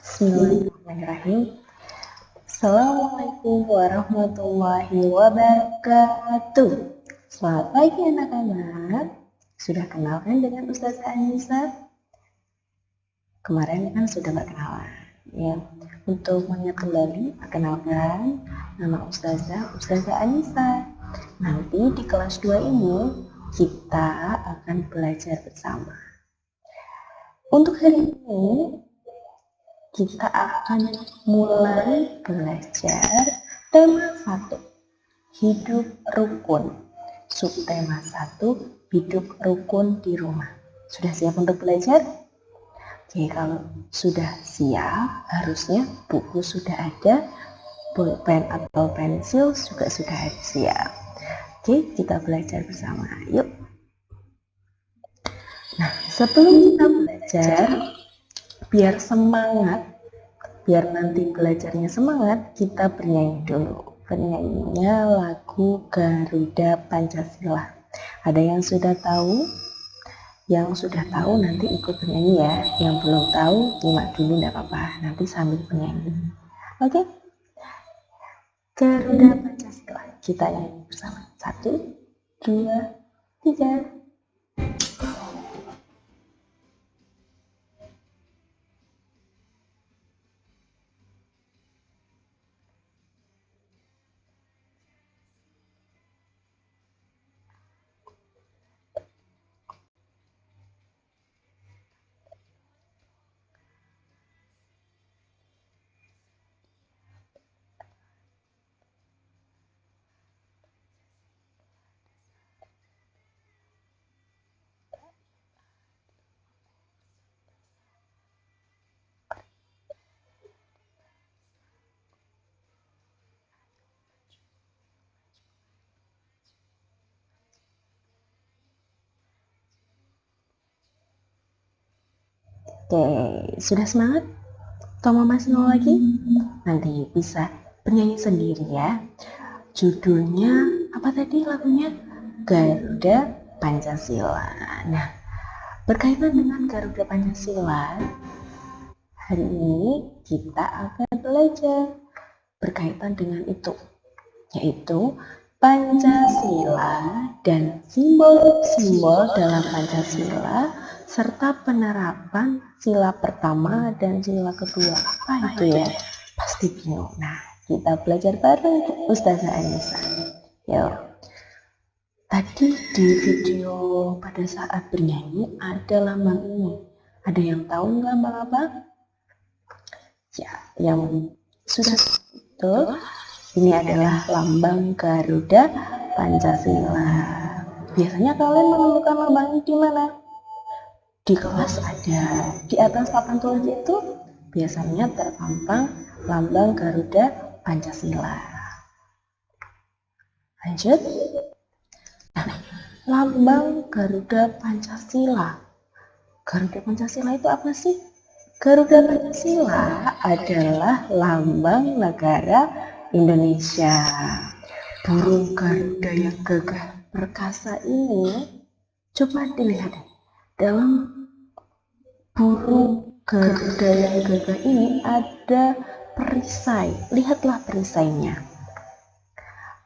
Bismillahirrahmanirrahim. Assalamualaikum warahmatullahi wabarakatuh. Selamat pagi anak-anak. Sudah kenal kan dengan Ustazah Anissa? Kemarin kan sudah berkenalan. Ya, untuk mengingat kembali, perkenalkan nama Ustazah Anissa. Nanti di kelas 2 ini kita akan belajar bersama. Untuk hari ini kita akan mulai belajar tema 1, hidup rukun. Subtema 1, hidup rukun di rumah. Sudah siap untuk belajar? Oke, kalau sudah siap, harusnya buku sudah ada, pulpen atau pensil juga sudah siap. Oke, kita belajar bersama. Yuk. Nah, sebelum kita belajar, biar semangat, biar nanti belajarnya semangat, kita bernyanyi dulu. Bernyanyinya lagu Garuda Pancasila. Ada yang sudah tahu? Yang sudah tahu nanti ikut bernyanyi ya. Yang belum tahu, nyimak dulu enggak apa-apa. Nanti sambil bernyanyi. Oke? Garuda Pancasila. Kita nyanyi bersama. 1, 2, 3. Oke, sudah semangat? Atau masih mau lagi? Nanti bisa bernyanyi sendiri ya. Judulnya apa tadi lagunya? Garuda Pancasila. Nah, berkaitan dengan Garuda Pancasila, hari ini kita akan belajar berkaitan dengan itu, yaitu Pancasila dan simbol-simbol dalam Pancasila serta penerapan sila pertama dan sila kedua. Apa itu ya? Pasti bingung. Nah, kita belajar bareng Ustazah Anissa. Yuk. Tadi di video pada saat bernyanyi ada lambang ini. Ada yang tahu lambang apa? Ya, yang sudah itu. Ini adalah lambang Garuda Pancasila. Biasanya kalian menemukan lambang ini di mana? Di kelas ada. Di atas papan tulis itu biasanya terpampang lambang Garuda Pancasila. Lanjut. Nah, lambang Garuda Pancasila. Garuda Pancasila itu apa sih? Garuda Pancasila adalah lambang negara Indonesia. Burung Garuda yang gagah perkasa ini, coba dilihat dalam burung Garuda yang gagah ini ada perisai. Lihatlah perisainya.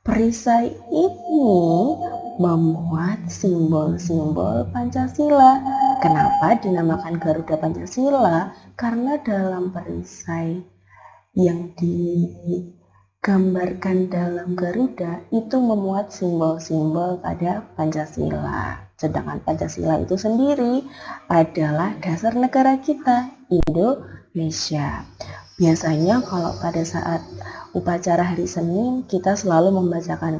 Perisai ini memuat simbol-simbol Pancasila. Kenapa dinamakan Garuda Pancasila? Karena dalam perisai yang digambarkan dalam Garuda itu memuat simbol-simbol pada Pancasila. Sedangkan Pancasila itu sendiri adalah dasar negara kita, Indonesia. Biasanya kalau pada saat upacara hari Senin kita selalu membacakan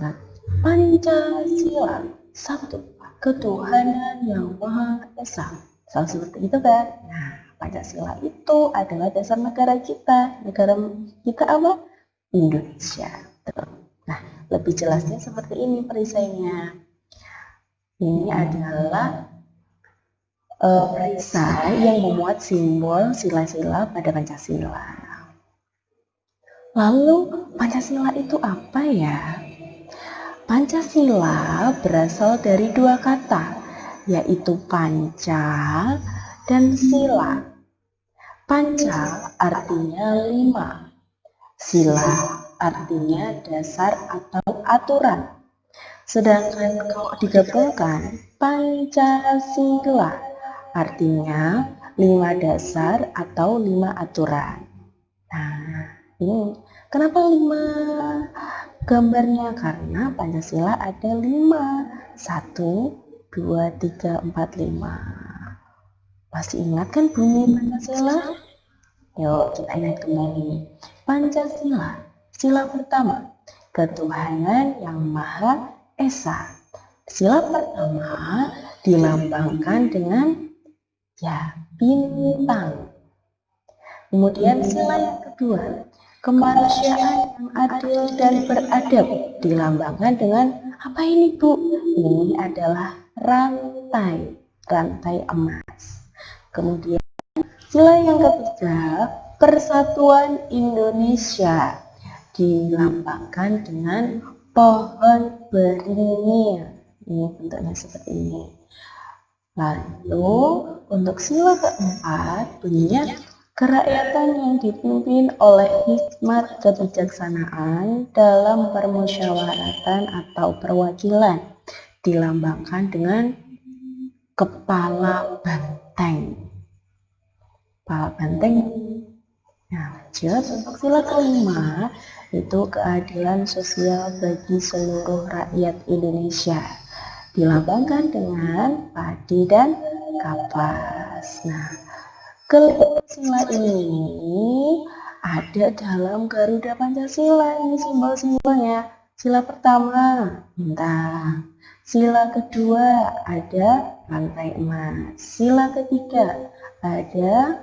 Pancasila, satu, ketuhanan yang Maha Esa. Selalu seperti itu kan? Nah, Pancasila itu adalah dasar negara kita. Negara kita apa? Indonesia. Nah, lebih jelasnya seperti ini perisainya. Ini adalah perisai yang memuat simbol sila-sila pada Pancasila. Lalu Pancasila itu apa ya? Pancasila berasal dari dua kata, yaitu panca dan sila. Panca artinya 5, sila artinya dasar atau aturan. Sedangkan kalau digabungkan, Pancasila artinya 5 dasar atau 5 aturan. Nah, ini kenapa 5 gambarnya? Karena Pancasila ada 5. 1, 2, 3, 4, 5. Masih ingat kan bunyi Pancasila? Yuk kita ingat kembali. Pancasila, sila pertama, ketuhanan yang Maha Esa. Sila pertama dilambangkan dengan bintang. Kemudian sila yang kedua, kemanusiaan yang adil dan beradab, dilambangkan dengan apa ini, Bu? Ini adalah rantai emas. Kemudian sila yang ketiga, persatuan Indonesia, dilambangkan dengan pohon beringin. Ini bentuknya seperti ini. Lalu untuk sila keempat bunyinya, kerakyatan yang dipimpin oleh hikmat kebijaksanaan dalam permusyawaratan atau perwakilan, dilambangkan dengan kepala banteng. Kepala banteng. Nah, lanjut untuk sila kelima, itu keadilan sosial bagi seluruh rakyat Indonesia, dilambangkan dengan padi dan kapas. Nah, kelima sila ini ada dalam Garuda Pancasila. Ini simbol-simbolnya. Sila pertama, bintang. Sila kedua ada rantai emas. Sila ketiga ada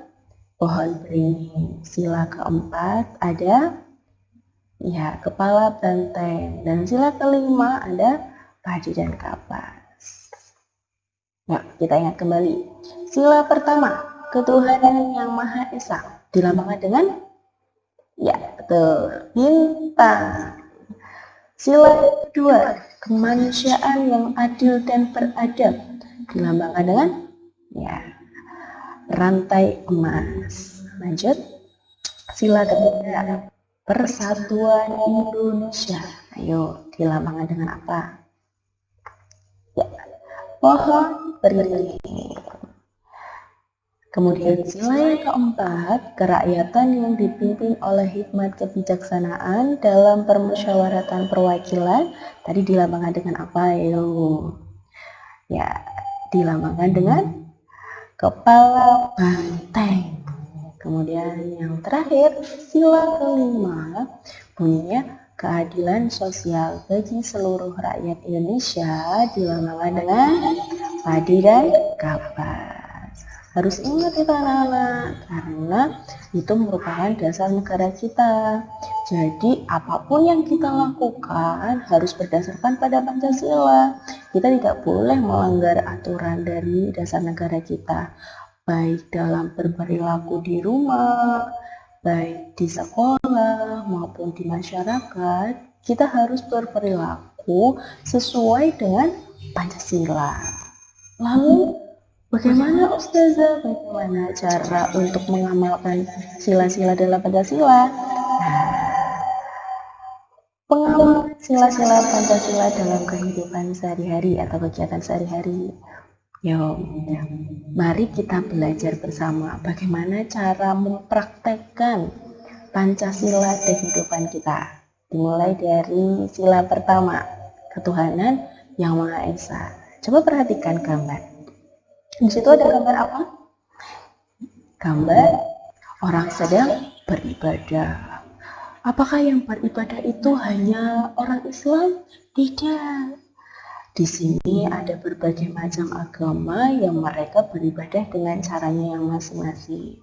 pohon beringin. Sila keempat ada kepala banteng. Dan sila kelima ada padi dan kapas. Nah, kita ingat kembali. Sila pertama, ketuhanan yang Maha Esa, dilambangkan dengan bintang. Sila kedua, kemanusiaan yang adil dan beradab, dilambangkan dengan rantai emas. Lanjut, sila ketiga, persatuan Indonesia. Ayo, dilambangkan dengan apa? Pohon beringin. Kemudian sila yang keempat, kerakyatan yang dipimpin oleh hikmat kebijaksanaan dalam permusyawaratan perwakilan. Tadi dilambangkan dengan apa? Dilambangkan dengan kepala banteng. Kemudian yang terakhir, sila kelima, bunyinya keadilan sosial bagi seluruh rakyat Indonesia, dilambangkan dengan padi dan kapas. Harus ingat itu anak-anak, karena itu merupakan dasar negara kita. Jadi apapun yang kita lakukan harus berdasarkan pada Pancasila. Kita tidak boleh melanggar aturan dari dasar negara kita, baik dalam berperilaku di rumah, baik di sekolah maupun di masyarakat. Kita harus berperilaku sesuai dengan Pancasila. Lalu bagaimana Ustazah? Bagaimana cara untuk mengamalkan sila-sila dalam Pancasila? Pengamalan sila-sila Pancasila dalam kehidupan sehari-hari atau kegiatan sehari-hari. Mari kita belajar bersama bagaimana cara mempraktekkan Pancasila di kehidupan kita. Dimulai dari sila pertama, ketuhanan yang Maha Esa. Coba perhatikan gambar. Di situ ada gambar apa? Gambar orang sedang beribadah. Apakah yang beribadah itu hanya orang Islam? Tidak. Di sini ada berbagai macam agama yang mereka beribadah dengan caranya yang masing-masing.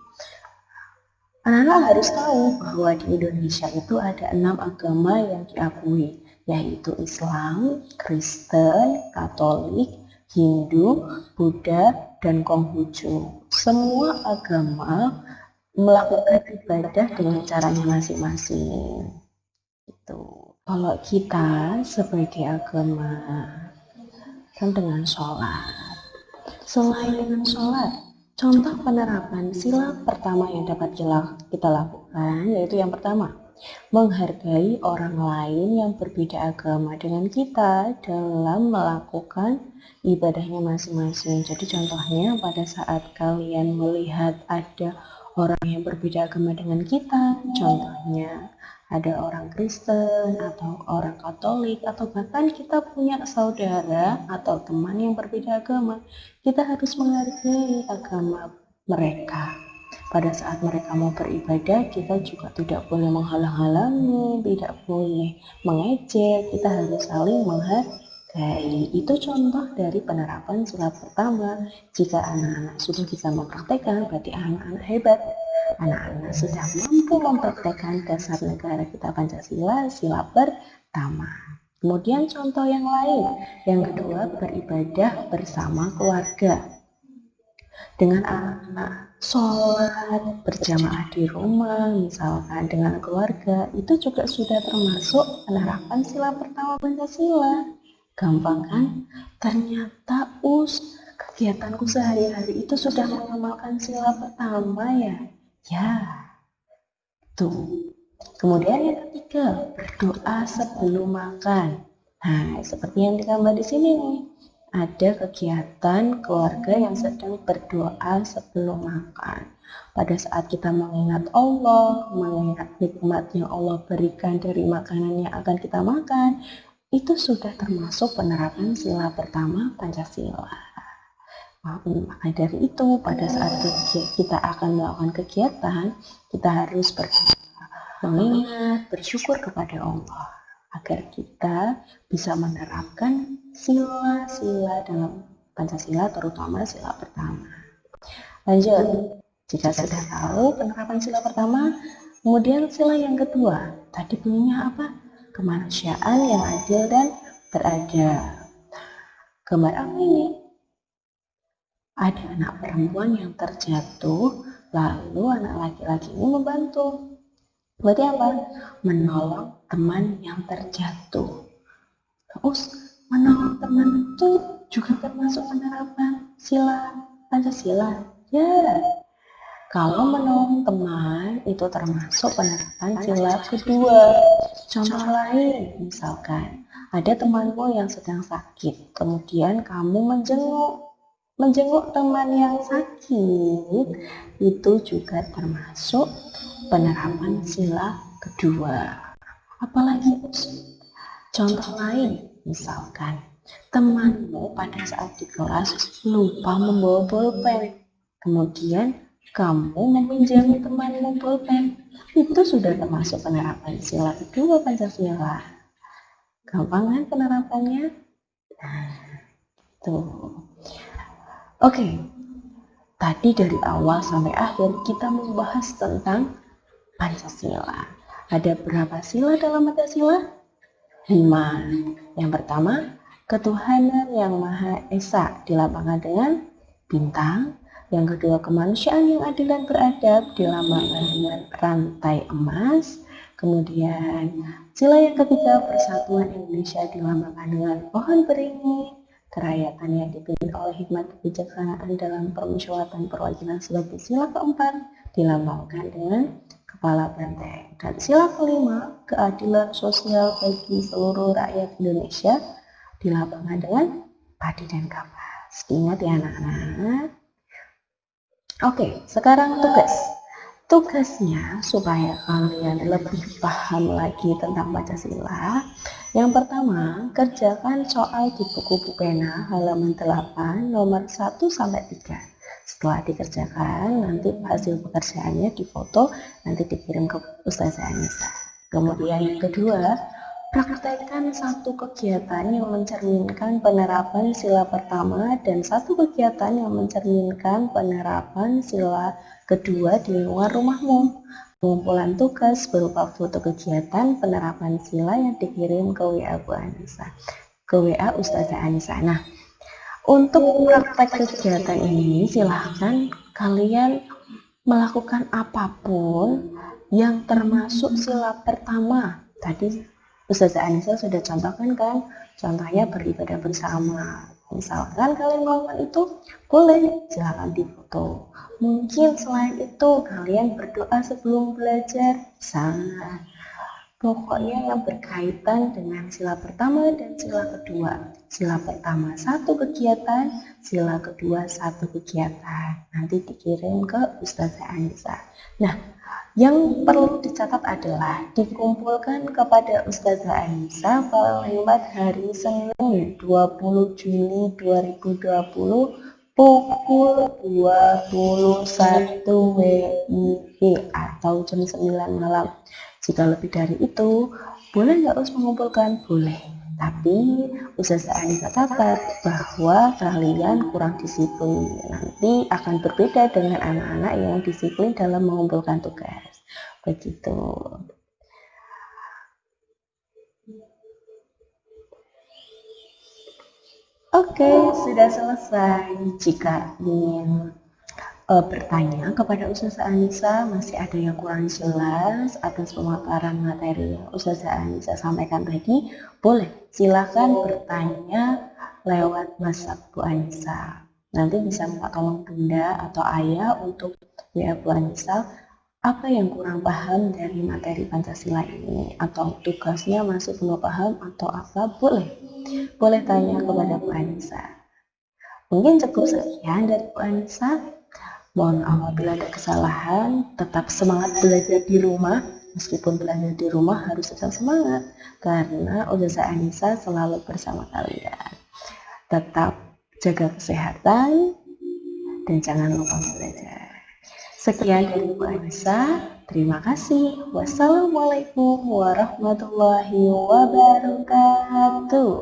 Anak-anak harus tahu bahwa di Indonesia itu ada 6 agama yang diakui, yaitu Islam, Kristen, Katolik, Hindu, Buddha, dan Konghucu. Semua agama melakukan ibadah dengan caranya masing-masing. Kalau kita sebagai agama kan dengan sholat. Selain dengan sholat, Contoh penerapan sila pertama yang dapat kita lakukan yaitu yang pertama, menghargai orang lain yang berbeda agama dengan kita dalam melakukan ibadahnya masing-masing. Jadi contohnya pada saat kalian melihat ada orang yang berbeda agama dengan kita, contohnya ada orang Kristen atau orang Katolik atau bahkan kita punya saudara atau teman yang berbeda agama, kita harus menghargai agama mereka. Pada saat mereka mau beribadah, kita juga tidak boleh menghalang-halangi, tidak boleh mengejek, kita harus saling menghargai. Itu contoh dari penerapan sila pertama. Jika anak-anak sudah bisa mempraktekkan, berarti anak-anak hebat. Anak-anak sudah mampu mempraktekkan dasar negara kita Pancasila, sila pertama. Kemudian contoh yang lain, yang kedua, beribadah bersama keluarga. Dengan anak-anak sholat berjamaah di rumah, misalkan dengan keluarga, itu juga sudah termasuk penerapan sila pertama Pancasila. Gampang kan? Ternyata kegiatanku sehari-hari itu sudah mengamalkan sila pertama ya. Ya, tuh. Kemudian yang ketiga, berdoa sebelum makan. Nah, seperti yang digambar di sini nih. Ada kegiatan keluarga yang sedang berdoa sebelum makan. Pada saat kita mengingat Allah, mengingat nikmat yang Allah berikan dari makanan yang akan kita makan, itu sudah termasuk penerapan sila pertama Pancasila. Maka dari itu, pada saat kita akan melakukan kegiatan, kita harus berdoa, mengingat, bersyukur kepada Allah agar kita bisa menerapkan sila-sila dalam Pancasila, terutama sila pertama. Lanjut, jika sudah tahu penerapan sila pertama, kemudian sila yang kedua, tadi bunyinya apa? Kemanusiaan yang adil dan beradab. Gambar apa ini? Ada anak perempuan yang terjatuh, lalu anak laki-laki ini membantu. Berarti apa? Menolong teman yang terjatuh. Terus menolong teman itu juga termasuk penerapan sila Pancasila. Ya, kalau menolong teman itu termasuk penerapan sila kedua. Contoh lain, misalkan ada temanmu yang sedang sakit, kemudian kamu menjenguk teman yang sakit, itu juga termasuk penerapan sila kedua. Apalagi contoh lain, misalkan temanmu pada saat di kelas lupa membawa bolpen, kemudian kamu meminjami temanmu bolpen, itu sudah termasuk penerapan sila kedua Pancasila. Gampang kan penerapannya? Nah, tuh. Oke, tadi dari awal sampai akhir kita membahas tentang Pancasila. Ada berapa sila dalam Pancasila? 5. Yang pertama, ketuhanan yang Maha Esa dilambangkan dengan bintang. Yang kedua, kemanusiaan yang adil dan beradab dilambangkan dengan rantai emas. Kemudian, sila yang ketiga, persatuan Indonesia dilambangkan dengan pohon beringin. Kerakyatan yang dipimpin oleh hikmat kebijaksanaan dalam permusyawaratan perwakilan sebagai sila keempat dilambangkan dengan kepala banteng. Dan sila kelima, keadilan sosial bagi seluruh rakyat Indonesia dilambangkan dengan padi dan kapas. Ingat ya anak-anak. Oke, sekarang tugasnya supaya kalian lebih paham lagi tentang Pancasila. Yang pertama, kerjakan soal di buku pena halaman 8 nomor 1 sampai 3. Setelah dikerjakan, nanti hasil pekerjaannya difoto, nanti dikirim ke Ustazah Anissa. Kemudian yang kedua, praktekkan satu kegiatan yang mencerminkan penerapan sila pertama dan satu kegiatan yang mencerminkan penerapan sila kedua di luar rumahmu. Pengumpulan tugas berupa foto kegiatan penerapan sila yang dikirim ke WA Bu Anissa, ke WA Ustazah Anissa. Nah, untuk praktek kegiatan ini silahkan kalian melakukan apapun yang termasuk sila pertama. Tadi Ustazah Anissa sudah contohkan kan, contohnya beribadah bersama. Misalkan kalian melakukan itu, boleh silakan difoto. Mungkin selain itu kalian berdoa sebelum belajar, misalnya. Pokoknya yang berkaitan dengan sila pertama dan sila kedua. Sila pertama satu kegiatan, sila kedua satu kegiatan. Nanti dikirim ke Ustazah Anissa. Nah, yang perlu dicatat adalah dikumpulkan kepada Ustazah Anissa lewat hari Senin 20 Juli 2020 pukul 21 WIB atau jam 9 malam. Jika lebih dari itu, boleh nggak Us mengumpulkan? Boleh. Tapi Ustazah Anissa catat bahwa kalian kurang disiplin. Nanti akan berbeda dengan anak-anak yang disiplin dalam mengumpulkan tugas. Begitu. Oke, sudah selesai. Jika ingin bertanya kepada Ustazah Anissa, masih ada yang kurang jelas atas pemaparan materi yang Ustazah Anissa sampaikan tadi, boleh silakan bertanya lewat WhatsApp Bu Anissa. Nanti bisa minta tolong Bunda atau Ayah untuk WA Bu Anissa, apa yang kurang paham dari materi Pancasila ini, atau tugasnya masih belum paham atau apa, boleh tanya kepada Bu Anissa. Mungkin cukup sekian dari Bu Anissa. Mohon apabila ada kesalahan, tetap semangat belajar di rumah. Meskipun belajar di rumah harus tetap semangat, karena Ustazah Anissa selalu bersama kalian. Tetap jaga kesehatan, dan jangan lupa belajar. Sekian dari Bu Anissa, terima kasih. Wassalamualaikum warahmatullahi wabarakatuh.